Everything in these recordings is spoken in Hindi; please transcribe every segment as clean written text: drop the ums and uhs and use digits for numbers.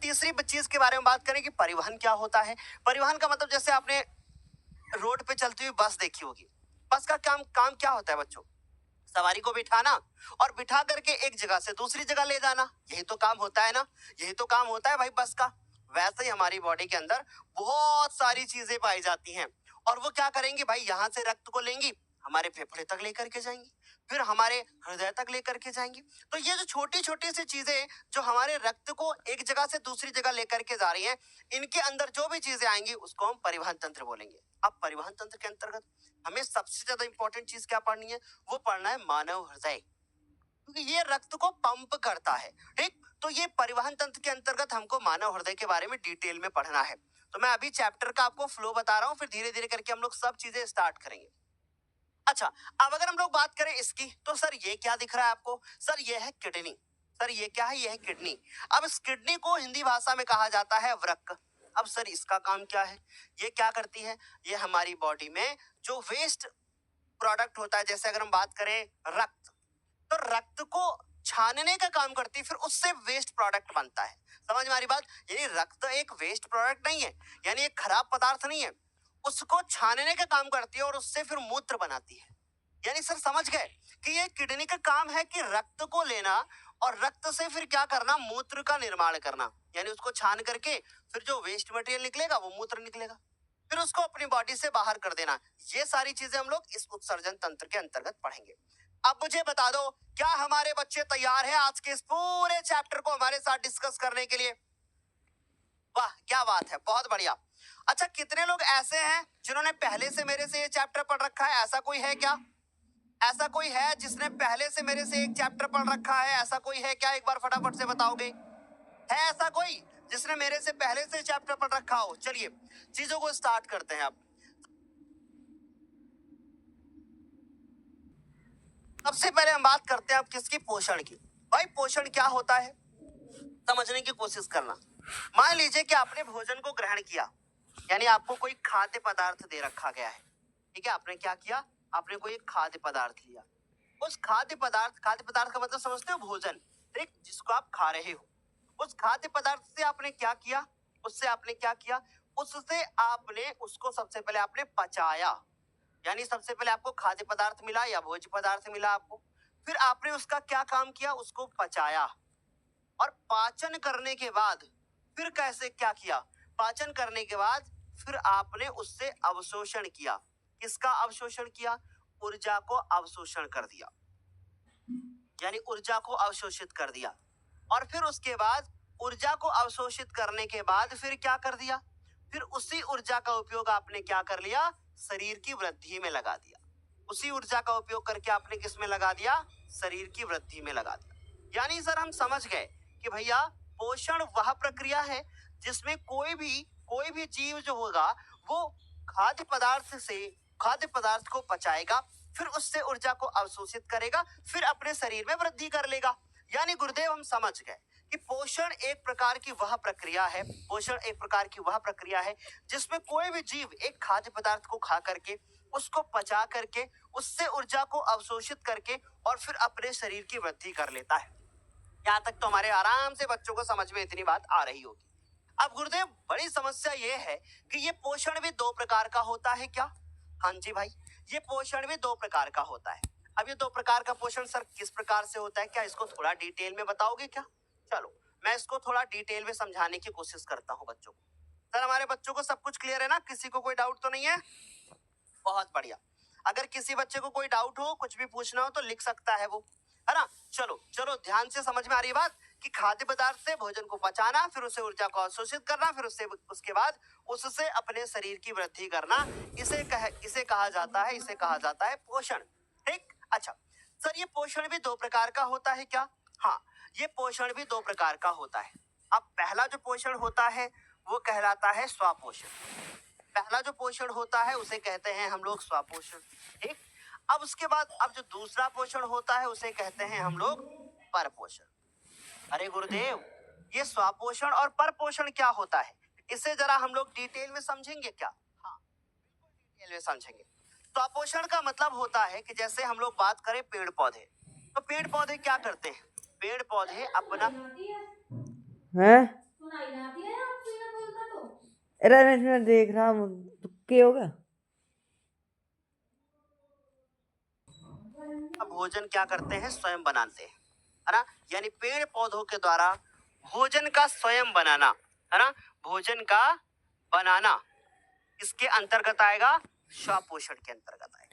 तीसरी चीज के बारे में बात करें कि परिवहन क्या होता है। परिवहन का मतलब जैसे आपने रोड पे चलती हुई बस देखी होगी। बस का काम काम क्या होता है बच्चों? सवारी को बिठाना और बिठा करके एक जगह से दूसरी जगह ले जाना, यही तो काम होता है ना। यही तो काम होता है भाई बस का। वैसे ही हमारी बॉडी के अंदर बहुत सारी चीजें पाई जाती हैं और वो क्या करेंगी भाई, यहाँ से रक्त को लेंगी, हमारे फेफड़े तक लेकर के जाएंगी, फिर हमारे हृदय तक लेकर के जाएंगी। तो ये जो छोटी छोटी सी चीजें जो हमारे रक्त को एक जगह से दूसरी जगह लेकर के जा रही हैं, इनके अंदर जो भी चीजें आएंगी उसको हम परिवहन तंत्र बोलेंगे। अब परिवहन तंत्र के अंतर्गत हमें सबसे ज्यादा इंपॉर्टेंट चीज क्या पढ़नी है? वो पढ़ना है मानव हृदय, क्योंकि ये रक्त को पंप करता है। ठीक, तो ये परिवहन तंत्र के अंतर्गत हमको मानव हृदय के बारे में डिटेल में पढ़ना है। तो मैं अभी चैप्टर का आपको फ्लो बता रहा हूँ, फिर धीरे धीरे करके हम लोग सब चीजें स्टार्ट करेंगे। अच्छा, अब अगर हम लोग बात करें इसकी, तो सर ये क्या दिख रहा है आपको? सर ये है किडनी। सर ये क्या है? ये है किडनी। अब इस किडनी को हिंदी भाषा में कहा जाता है वृक्क। अब सर इसका काम क्या है? ये क्या करती है? ये हमारी बॉडी में जो वेस्ट प्रोडक्ट होता है, जैसे अगर हम बात करें रक्त, तो रक्त को छानने का काम करती है, फिर उससे वेस्ट प्रोडक्ट बनता है। समझ में आ रही बात? यानी रक्त एक वेस्ट प्रोडक्ट नहीं है, यानी एक खराब पदार्थ नहीं है, उसको छानने का काम करती है और उससे फिर मूत्र बनाती है। यानी सर समझ गए कि ये किडनी का काम है कि रक्त को लेना और रक्त से फिर क्या करना? मूत्र का निर्माण करना। यानी उसको छान करके फिर जो वेस्ट मटेरियल निकलेगा वो मूत्र निकलेगा, फिर उसको अपनी बॉडी से बाहर कर देना। ये सारी चीजें हम लोग इस उत्सर्जन तंत्र के अंतर्गत पढ़ेंगे। अब मुझे बता दो, क्या हमारे बच्चे तैयार हैं आज के इस पूरे चैप्टर को हमारे साथ डिस्कस करने के लिए? वाह क्या बात है, बहुत बढ़िया। अच्छा, कितने लोग ऐसे हैं जिन्होंने पहले से मेरे से ये चैप्टर पढ़ रखा है? ऐसा कोई है क्या? ऐसा कोई है जिसने पहले से मेरे से एक चैप्टर पढ़ रखा है? ऐसा कोई है क्या? एक बार फटाफट से बताओगे। है ऐसा कोई जिसने मेरे से पहले से चैप्टर पढ़ रखा हो? चलिए चीजों को स्टार्ट करते हैं अब। सबसे पहले हम बात करते हैं अब किसकी? पोषण की। भाई पोषण क्या होता है समझने की कोशिश करना। मान लीजिए कि आपने भोजन को ग्रहण किया, यानी आपको कोई खाद्य पदार्थ दे रखा गया है। ठीक है, आपने क्या किया? आपने कोई एक खाद्य पदार्थ लिया। उस खाद्य पदार्थ का मतलब समझते हो? भोजन, ठीक, जिसको आप खा रहे हो। उस खाद्य पदार्थ से आपने क्या किया? उससे आपने क्या किया? उससे आपने उसको सबसे पहले आपने पचाया। यानी सबसे पहले आपको खाद्य पदार्थ मिला या भोज्य पदार्थ मिला आपको, फिर आपने उसका क्या काम किया? उसको पचाया। और पाचन करने के बाद फिर कैसे क्या किया? पाचन करने के बाद फिर आपने उससे अवशोषण किया। किसका अवशोषण किया? ऊर्जा को अवशोषण कर दिया, यानी ऊर्जा को अवशोषित कर दिया। और फिर उसके बाद ऊर्जा को अवशोषित करने के बाद फिर क्या कर दिया? फिर उसी ऊर्जा का उपयोग आपने क्या कर लिया? शरीर की वृद्धि में लगा दिया। उसी ऊर्जा का उपयोग करके आपने किस में लगा दिया? शरीर की वृद्धि में लगा दिया। यानी सर हम समझ गए कि भैया पोषण वह प्रक्रिया है जिसमें कोई भी जीव जो होगा वो खाद्य पदार्थ को पचाएगा, फिर उससे ऊर्जा को अवशोषित करेगा, फिर अपने शरीर में वृद्धि कर लेगा। यानी गुरुदेव हम समझ गए कि पोषण एक प्रकार की वह प्रक्रिया है, जिसमें कोई भी जीव एक खाद्य पदार्थ को खा करके, उसको पचा करके, उससे ऊर्जा को अवशोषित करके और फिर अपने शरीर की वृद्धि कर लेता है। यहाँ तक तो हमारे आराम से बच्चों को समझ में इतनी बात आ रही होगी। अब गुरुदेव बड़ी समस्या ये है कि ये पोषण भी दो प्रकार का होता है क्या? हाँ जी भाई, ये पोषण भी दो प्रकार का होता है। अब ये दो प्रकार का पोषण सर किस प्रकार से होता है, क्या इसको थोड़ा डिटेल में बताओगे क्या? चलो मैं इसको थोड़ा डिटेल में समझाने की कोशिश करता हूँ बच्चों को। सर हमारे बच्चों को सब कुछ क्लियर है ना? किसी को कोई डाउट तो नहीं है? बहुत बढ़िया। अगर किसी बच्चे को कोई डाउट हो, कुछ भी पूछना हो तो लिख सकता है वो, है ना? चलो चलो ध्यान से समझ में आ रही है बात कि खाद्य पदार्थ से भोजन को पचाना, फिर उसे ऊर्जा को अवशोषित करना, फिर उसके बाद उससे अपने शरीर की वृद्धि करना, इसे कहा जाता है पोषण। ठीक, अच्छा सर ये पोषण भी दो प्रकार का होता है क्या? हाँ, ये पोषण भी दो प्रकार का होता है। अब पहला जो पोषण होता है वो कहलाता है स्वापोषण। पहला जो पोषण होता है उसे कहते हैं हम लोग स्वापोषण। ठीक, अब उसके बाद अब जो दूसरा पोषण होता है उसे कहते हैं हम लोग परपोषण। अरे गुरुदेव, ये स्वापोषण और परपोषण क्या होता है? इसे जरा हम लोग डिटेल में समझेंगे क्या? हाँ डिटेल में समझेंगे। स्वापोषण का मतलब होता है कि जैसे हम लोग बात करें पेड़ पौधे, तो पेड़ पौधे क्या करते हैं? पेड़ पौधे अपना हैं? रमेश मैं देख रहा हूँ तुक्के होगा। भोजन क्या करते हैं, स्वयं बनाते हैं, है ना। यानी पेड़ पौधों के द्वारा भोजन का स्वयं बनाना, है ना, भोजन का बनाना इसके अंतर्गत आएगा, स्वपोषण के अंतर्गत आएगा।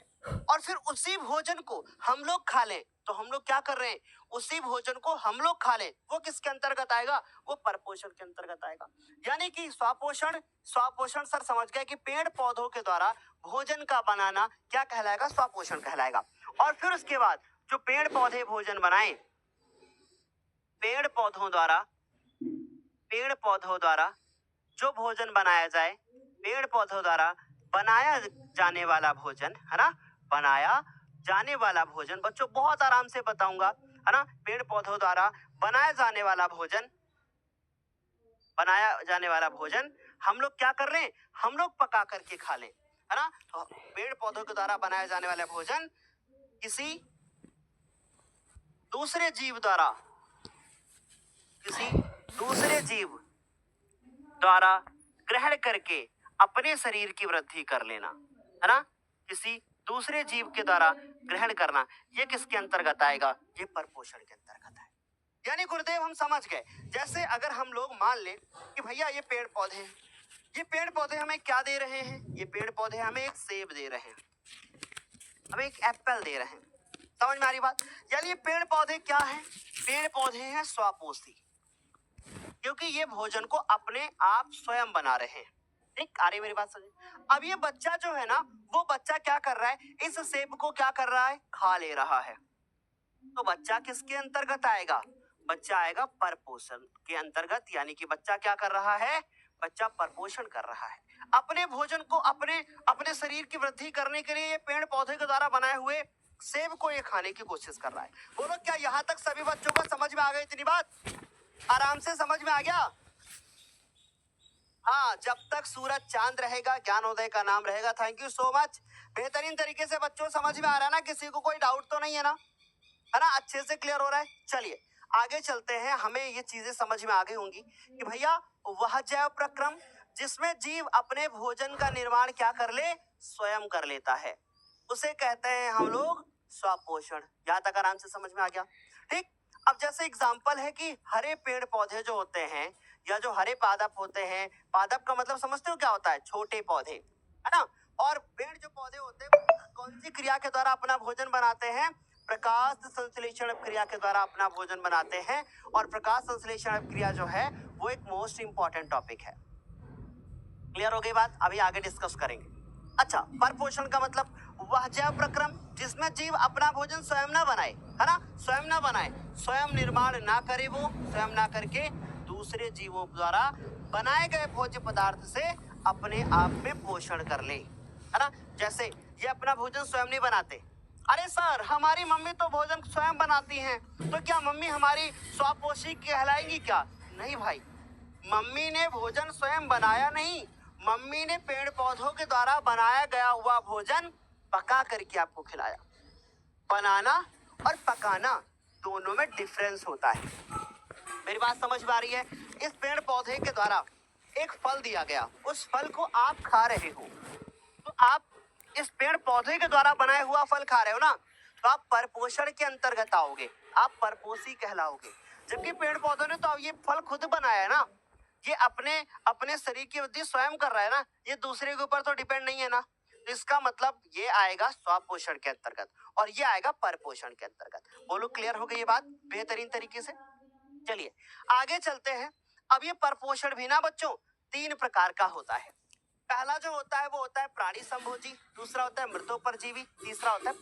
और फिर उसी भोजन को हम लोग खा लें तो हम लोग क्या कर रहे हैं, उसी भोजन को हम लोग खा लें, वो किसके अंतर्गत आएगा, वो परपोषण के अंतर्गत आएगा। यानी कि स्वपोषण, स्वपोषण सर समझ गए कि पेड़ पौधों के द्वारा भोजन का बनाना क्या कहलाएगा, स्वपोषण कहलाएगा। और फिर उसके बाद जो पेड़ पौधे भोजन बनाए, पेड़ पौधों द्वारा जो भोजन बनाया जाए, पेड़ पौधों द्वारा बनाया जाने वाला भोजन, है ना, बनाया जाने वाला भोजन, बच्चों बहुत आराम से बताऊंगा, है ना, पेड़ पौधों द्वारा बनाया जाने वाला भोजन, बनाया जाने वाला भोजन हम लोग क्या कर रहे हैं, हम लोग पका करके खा लें, है ना। तो पेड़ पौधों के द्वारा बनाया जाने वाला भोजन किसी दूसरे जीव द्वारा, किसी दूसरे जीव द्वारा ग्रहण करके अपने शरीर की वृद्धि कर लेना, है ना, किसी दूसरे जीव के द्वारा ग्रहण करना, ये किसके अंतर्गत आएगा, ये परपोषण के अंतर्गत है। यानी गुरुदेव हम समझ गए, जैसे अगर हम लोग मान लें कि भैया ये पेड़ पौधे हैं, ये पेड़ पौधे हमें क्या दे रहे हैं, ये पेड़ पौधे हमें एक सेब दे रहे हैं, हमें एक एप्पल दे रहे हैं, समझ में आ रही बात। यानी ये पेड़ पौधे क्या हैं, पेड़ पौधे हैं स्वपोषी, क्योंकि ये भोजन को अपने आप स्वयं बना रहे हैं। ठीक, आ रही मेरी बात समझ। अब ये बच्चा जो है ना, वो बच्चा क्या कर रहा है, इस सेब को क्या कर रहा है, खा ले रहा है। तो बच्चा किसके अंतर्गत आएगा, बच्चा आएगा परपोषण के अंतर्गत। यानी कि बच्चा क्या कर रहा है, बच्चा परपोषण कर रहा है, अपने भोजन को, अपने अपने शरीर की वृद्धि करने के लिए ये पेड़ पौधे के द्वारा बनाए हुए सेब को ये खाने की कोशिश कर रहा है। बोलो क्या यहाँ तक सभी बच्चों को समझ में आ गई इतनी बात, आराम से समझ में आ गया। हाँ, जब तक सूरज चांद रहेगा ज्ञानोदय का नाम रहेगा। थैंक यू सो मच, बेहतरीन तरीके से बच्चों समझ में आ रहा है ना, किसी को कोई डाउट तो नहीं है ना, है ना, अच्छे से क्लियर हो रहा है। चलिए आगे चलते हैं, हमें ये चीजें समझ में आ गई होंगी कि भैया वह जैव प्रक्रम जिसमें जीव अपने भोजन का निर्माण क्या कर ले, स्वयं कर लेता है, उसे कहते हैं हम लोग स्वपोषण। यहाँ तक आराम से समझ में आ गया। ठीक, अब जैसे एग्जाम्पल है कि हरे पेड़ पौधे जो होते हैं, या जो हरे पादप होते हैं, पादप का मतलब समझते हो क्या होता है, छोटे पौधे, है ना। और पेड़ जो पौधे होते हैं कौन सी क्रिया के द्वारा अपना भोजन बनाते हैं, प्रकाश संश्लेषण क्रिया के द्वारा अपना भोजन बनाते हैं। और प्रकाश संश्लेषण क्रिया जो है वो एक मोस्ट इंपॉर्टेंट टॉपिक है। क्लियर हो गई बात, अभी आगे डिस्कस करेंगे। अच्छा, परपोषण का मतलब वह जैव प्रक्रम जिसमें जीव अपना भोजन स्वयं ना बनाए, है ना, स्वयं ना बनाए, स्वयं निर्माण ना करे, वो स्वयं ना करके दूसरे जीवों द्वारा बनाए गए भोज्य पदार्थ से अपने आप में पोषण कर ले, है ना। जैसे ये अपना भोजन स्वयं नहीं बनाते, अरे सर हमारी मम्मी तो भोजन स्वयं बनाती हैं, तो क्या मम्मी हमारी स्वपोषी कहलाएंगी क्या, नहीं भाई, मम्मी ने भोजन स्वयं बनाया नहीं, मम्मी ने पेड़ पौधों के द्वारा बनाया गया हुआ भोजन पका करके आपको खिलाया। बनाना और पकाना दोनों में डिफरेंस होता है, मेरी बात समझ में आ रही है। इस पेड़ पौधे के द्वारा एक फल दिया गया, उस फल को आप खा रहे हो, तो आप इस पेड़ पौधे के द्वारा बनाया हुआ फल खा रहे हो ना, तो आप परपोषण के अंतर्गत आओगे, आप परपोषी कहलाओगे। जबकि पेड़ पौधों ने तो ये फल खुद बनाया है ना, ये अपने अपने शरीर की वृद्धि स्वयं कर रहा है ना, ये दूसरे के ऊपर तो डिपेंड नहीं है ना। तो इसका मतलब ये आएगा स्वपोषण के अंतर्गत और ये आएगा परपोषण के अंतर्गत। बोलो क्लियर हो गई ये बात बेहतरीन तरीके से। चलिए आगे चलते हैं। अब ये परपोषण भी ना बच्चों 3 प्रकार का होता है। पहला जो होता है वो होता है प्राणी संभोजी, दूसरा होता है मृतोपरजीवी, तीसरा होता है